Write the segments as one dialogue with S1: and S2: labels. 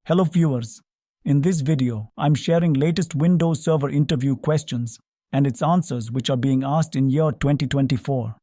S1: Hello viewers. In this video, I'm sharing latest Windows Server interview questions and its answers which are being asked in year 2024.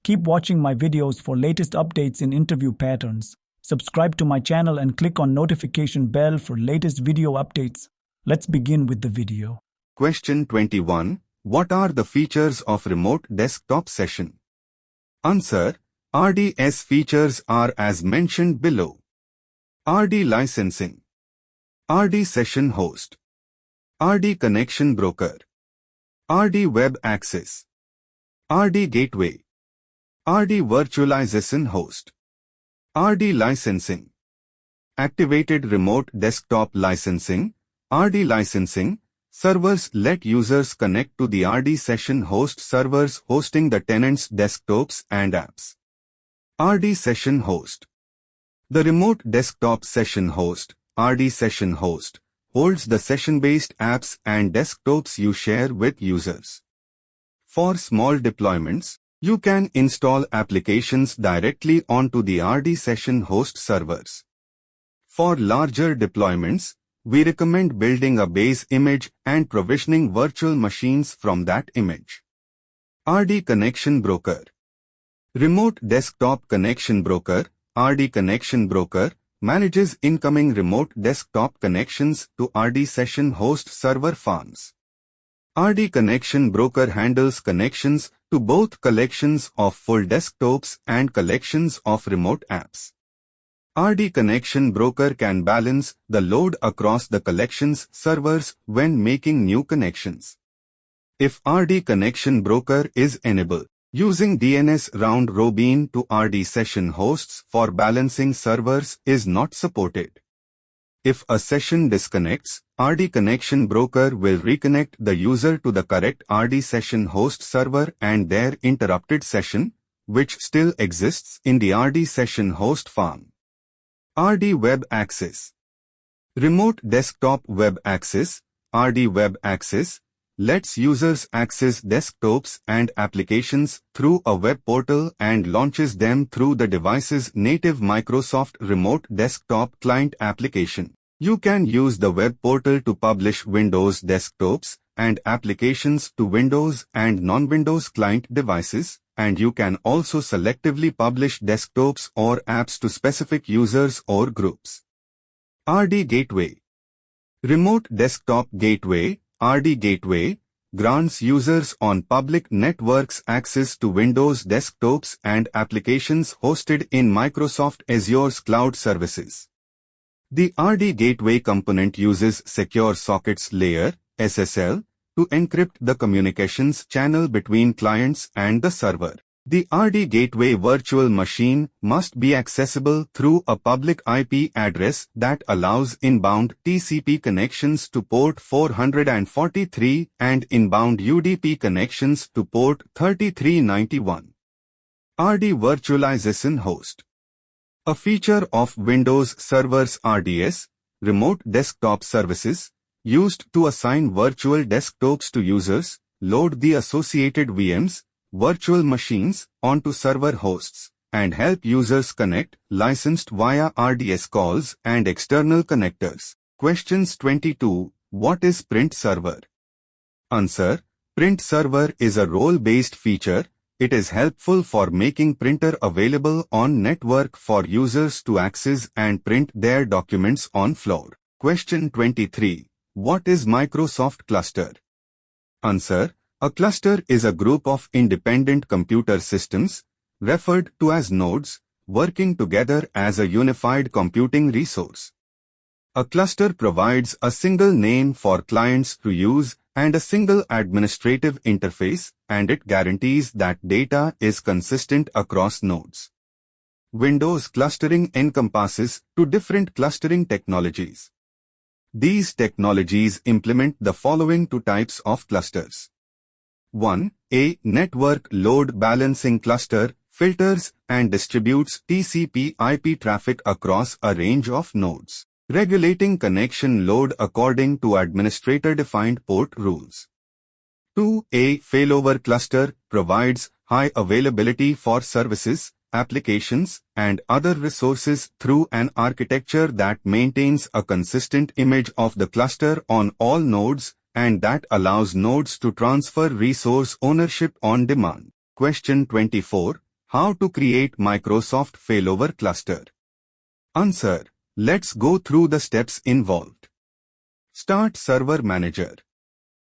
S1: Keep watching my videos for latest updates in interview patterns. Subscribe to my channel and click on notification bell for latest video updates. Let's begin with the video.
S2: Question 21. What are the features of remote desktop session? Answer. RDS features are as mentioned below. RD licensing, RD session host, RD connection broker, RD web access, RD gateway, RD virtualization host, RD licensing, activated remote desktop licensing, RD licensing. Servers let users connect to the RD session host servers hosting the tenant's desktops and apps. RD session host. The remote desktop session host, RD session host, holds the session-based apps and desktops you share with users. For small deployments, you can install applications directly onto the RD session host servers. For larger deployments, we recommend building a base image and provisioning virtual machines from that image. RD connection broker. Remote desktop connection broker, RD connection broker, manages incoming remote desktop connections to RD session host server farms. RD connection broker handles connections to both collections of full desktops and collections of remote apps. RD connection broker can balance the load across the collections servers when making new connections. If RD connection broker is enabled, using DNS round robin to RD session hosts for balancing servers is not supported. If a session disconnects, RD connection broker will reconnect the user to the correct RD session host server and their interrupted session, which still exists in the RD session host farm. RD web access. Remote desktop web access, RD web access, lets users access desktops and applications through a web portal and launches them through the device's native Microsoft Remote Desktop Client application. You can use the web portal to publish Windows desktops and applications to Windows and non-Windows client devices, and you can also selectively publish desktops or apps to specific users or groups. RD gateway. Remote desktop gateway, RD gateway, grants users on public networks access to Windows desktops and applications hosted in Microsoft Azure's cloud services. The RD gateway component uses Secure Sockets Layer, SSL, to encrypt the communications channel between clients and the server. The RD gateway virtual machine must be accessible through a public IP address that allows inbound TCP connections to port 443 and inbound UDP connections to port 3391. RD virtualization host. A feature of Windows Server's RDS, Remote Desktop Services, used to assign virtual desktops to users, load the associated VMs, virtual machines, onto server hosts, and help users connect, licensed via RDS calls and external connectors. Questions 22. What is Print Server? Answer. Print Server is a role-based feature. It is helpful for making printer available on network for users to access and print their documents on floor. Question 23. What is Microsoft Cluster? Answer. A cluster is a group of independent computer systems, referred to as nodes, working together as a unified computing resource. A cluster provides a single name for clients to use and a single administrative interface, and it guarantees that data is consistent across nodes. Windows clustering encompasses two different clustering technologies. These technologies implement the following two types of clusters. 1. A network load balancing cluster filters and distributes TCP/IP traffic across a range of nodes, regulating connection load according to administrator-defined port rules. 2. A failover cluster provides high availability for services applications, and other resources through an architecture that maintains a consistent image of the cluster on all nodes and that allows nodes to transfer resource ownership on demand. Question 24. How to create Microsoft failover cluster? Answer. Let's go through the steps involved. Start Server Manager.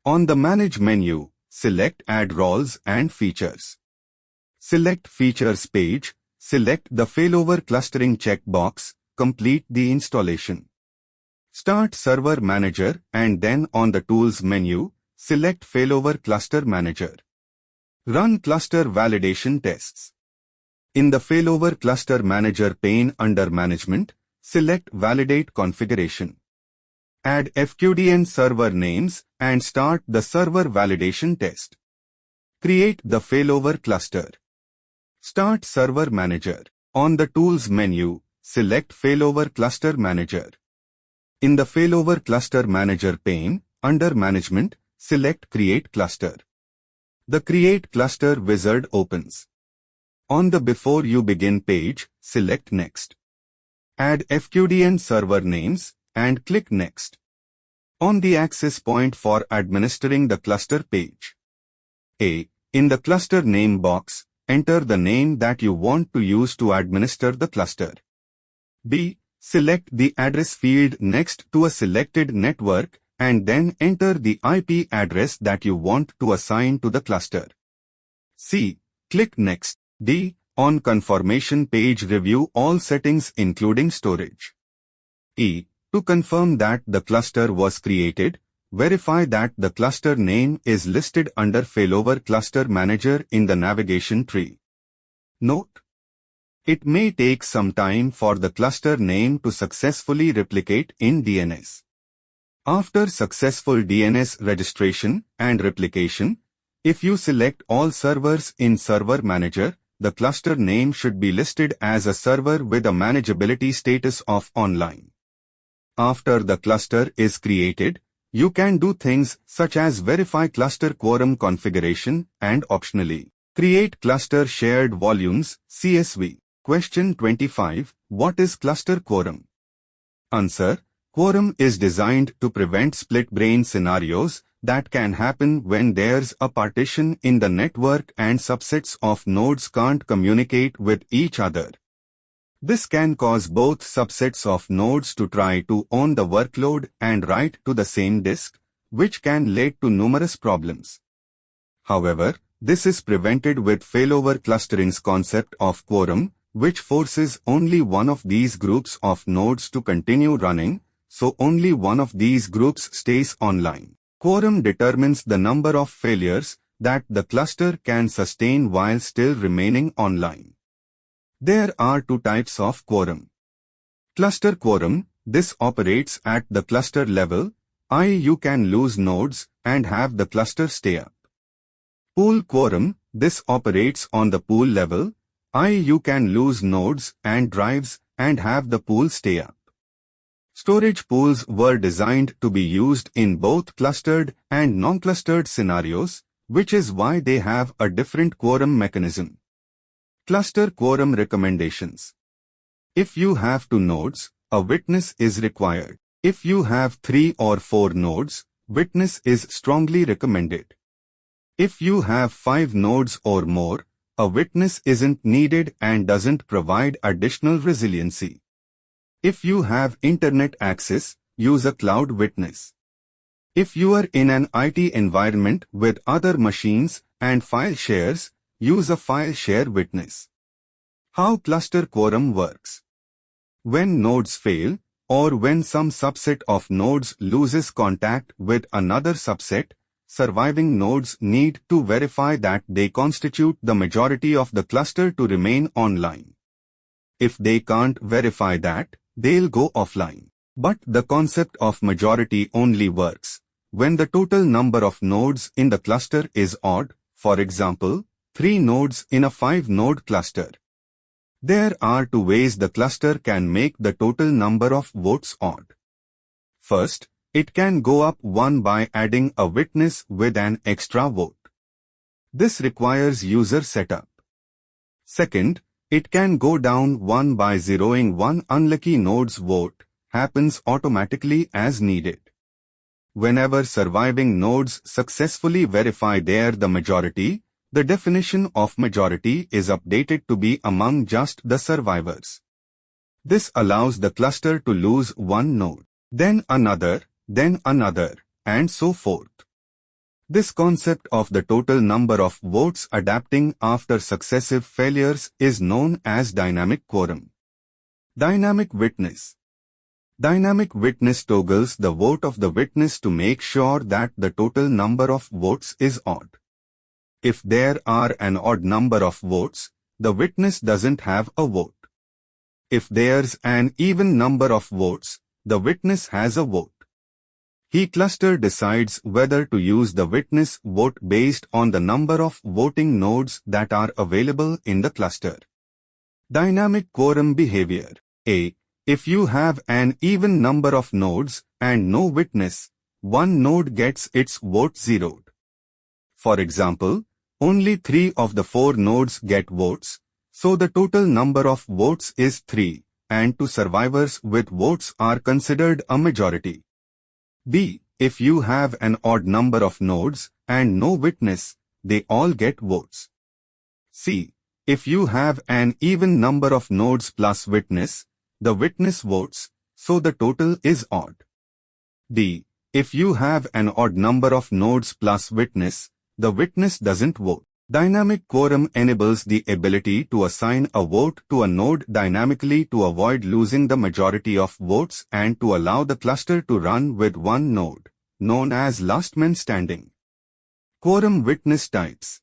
S2: On the Manage menu, select Add Roles and Features. Select Features page, select the Failover Clustering checkbox, complete the installation. Start Server Manager and then on the Tools menu, select Failover Cluster Manager. Run cluster validation tests. In the Failover Cluster Manager pane under Management, select Validate Configuration. Add FQDN server names and start the server validation test. Create the failover cluster. Start Server Manager. On the Tools menu, select Failover Cluster Manager. In the Failover Cluster Manager pane, under Management, select Create Cluster. The Create Cluster wizard opens. On the Before You Begin page, select Next. Add FQDN server names and click Next. On the access point for administering the cluster page. A. In the cluster name box, enter the name that you want to use to administer the cluster. B. Select the address field next to a selected network and then enter the IP address that you want to assign to the cluster. C. Click Next. D. On confirmation page, review all settings including storage. E. To confirm that the cluster was created, verify that the cluster name is listed under Failover Cluster Manager in the navigation tree. Note: it may take some time for the cluster name to successfully replicate in DNS. After successful DNS registration and replication, if you select all servers in Server Manager, the cluster name should be listed as a server with a manageability status of online. After the cluster is created, you can do things such as verify cluster quorum configuration and optionally create cluster shared volumes (CSV). Question 25. What is cluster quorum? Answer. Quorum is designed to prevent split-brain scenarios that can happen when there's a partition in the network and subsets of nodes can't communicate with each other. This can cause both subsets of nodes to try to own the workload and write to the same disk, which can lead to numerous problems. However, this is prevented with failover clustering's concept of quorum, which forces only one of these groups of nodes to continue running, so only one of these groups stays online. Quorum determines the number of failures that the cluster can sustain while still remaining online. There are two types of quorum. Cluster quorum, this operates at the cluster level, i.e. you can lose nodes and have the cluster stay up. Pool quorum, this operates on the pool level, i.e. you can lose nodes and drives and have the pool stay up. Storage pools were designed to be used in both clustered and non-clustered scenarios, which is why they have a different quorum mechanism. Cluster quorum recommendations. If you have 2 nodes, a witness is required. If you have 3 or 4 nodes, witness is strongly recommended. If you have 5 nodes or more, a witness isn't needed and doesn't provide additional resiliency. If you have internet access, use a cloud witness. If you are in an IT environment with other machines and file shares, use a file share witness. How cluster quorum works. When nodes fail, or when some subset of nodes loses contact with another subset, surviving nodes need to verify that they constitute the majority of the cluster to remain online. If they can't verify that, they'll go offline. But the concept of majority only works when the total number of nodes in the cluster is odd, for example, 3 nodes in a 5-node cluster. There are 2 ways the cluster can make the total number of votes odd. First, it can go up 1 by adding a witness with an extra vote. This requires user setup. Second, It can go down one by zeroing one unlucky node's vote, happens automatically as needed. Whenever surviving nodes successfully verify they're the majority, the definition of majority is updated to be among just the survivors. This allows the cluster to lose one node, then another, and so forth. This concept of the total number of votes adapting after successive failures is known as dynamic quorum. Dynamic witness. Dynamic witness toggles the vote of the witness to make sure that the total number of votes is odd. If there are an odd number of votes, the witness doesn't have a vote. If there's an even number of votes, the witness has a vote. The cluster decides whether to use the witness vote based on the number of voting nodes that are available in the cluster. Dynamic quorum behavior. A. If you have an even number of nodes and no witness, one node gets its vote zeroed. For example, only 3 of the 4 nodes get votes, so the total number of votes is 3, and 2 survivors with votes are considered a majority. B. If you have an odd number of nodes and no witness, they all get votes. C. If you have an even number of nodes plus witness, the witness votes, so the total is odd. D. If you have an odd number of nodes plus witness, the witness doesn't vote. Dynamic quorum enables the ability to assign a vote to a node dynamically to avoid losing the majority of votes and to allow the cluster to run with one node, known as last man standing. Quorum witness types.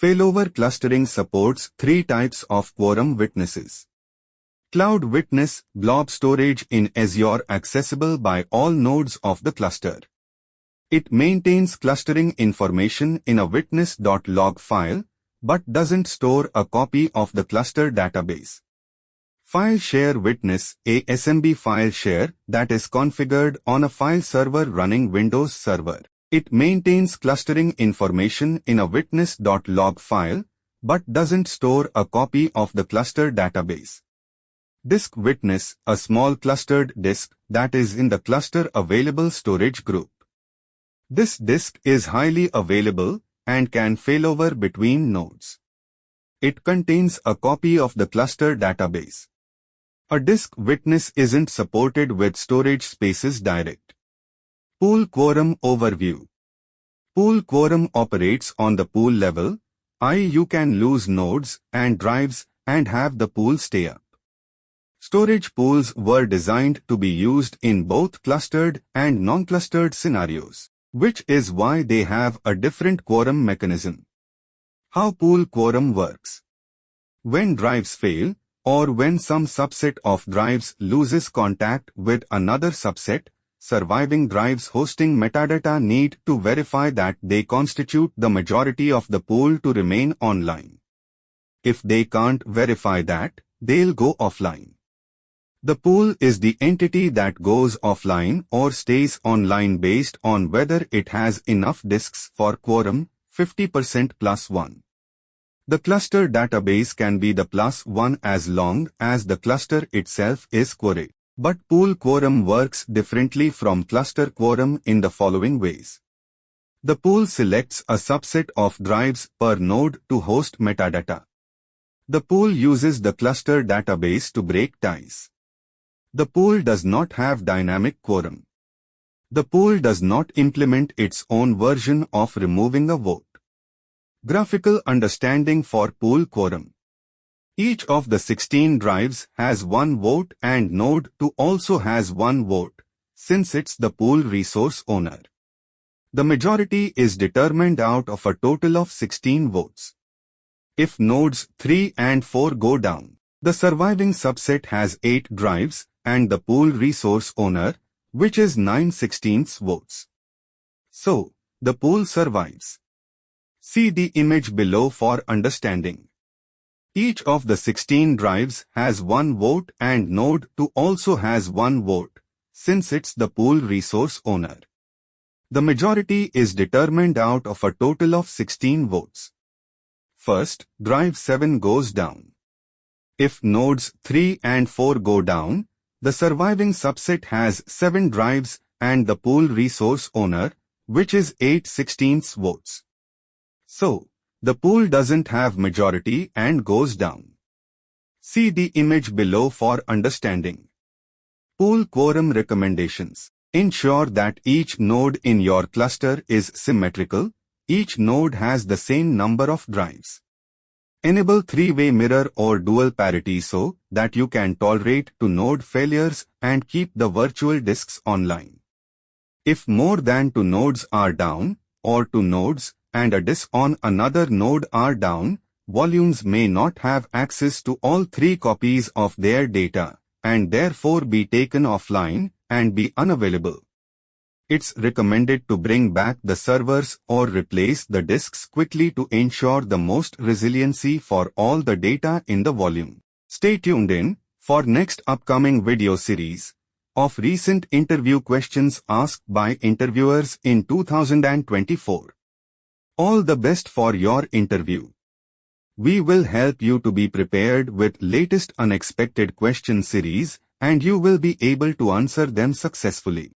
S2: Failover clustering supports 3 types of quorum witnesses. Cloud witness, blob storage in Azure accessible by all nodes of the cluster. It maintains clustering information in a witness.log file, but doesn't store a copy of the cluster database. File share witness, a SMB file share that is configured on a file server running Windows Server. It maintains clustering information in a witness.log file, but doesn't store a copy of the cluster database. Disk witness, a small clustered disk that is in the cluster available storage group. This disk is highly available and can failover between nodes. It contains a copy of the cluster database. A disk witness isn't supported with storage spaces direct. Pool quorum overview. Pool quorum operates on the pool level, i.e. you can lose nodes and drives and have the pool stay up. Storage pools were designed to be used in both clustered and non-clustered scenarios, which is why they have a different quorum mechanism. How pool quorum works. When drives fail, or when some subset of drives loses contact with another subset, surviving drives hosting metadata need to verify that they constitute the majority of the pool to remain online. If they can't verify that, they'll go offline. The pool is the entity that goes offline or stays online based on whether it has enough disks for quorum, 50% plus 1. The cluster database can be the plus 1 as long as the cluster itself is queried. But pool quorum works differently from cluster quorum in the following ways. The pool selects a subset of drives per node to host metadata. The pool uses the cluster database to break ties. The pool does not have dynamic quorum. The pool does not implement its own version of removing a vote. Graphical understanding for pool quorum. Each of the 16 drives has one vote and node 2 also has one vote, since it's the pool resource owner. The majority is determined out of a total of 16 votes. If nodes 3 and 4 go down, the surviving subset has 8 drives, and the pool resource owner, which is 9/16 votes. So, the pool survives. See the image below for understanding. Each of the 16 drives has one vote and node 2 also has one vote, since it's the pool resource owner. The majority is determined out of a total of 16 votes. First, drive 7 goes down. If nodes 3 and 4 go down, the surviving subset has 7 drives and the pool resource owner, which is 8/16 votes. So, the pool doesn't have majority and goes down. See the image below for understanding. Pool quorum recommendations. Ensure that each node in your cluster is symmetrical. Each node has the same number of drives. Enable three-way mirror or dual parity so that you can tolerate two node failures and keep the virtual disks online. If more than two nodes are down, or two nodes and a disk on another node are down, volumes may not have access to all three copies of their data, and therefore be taken offline and be unavailable. It's recommended to bring back the servers or replace the disks quickly to ensure the most resiliency for all the data in the volume. Stay tuned in for next upcoming video series of recent interview questions asked by interviewers in 2024. All the best for your interview. We will help you to be prepared with latest unexpected question series and you will be able to answer them successfully.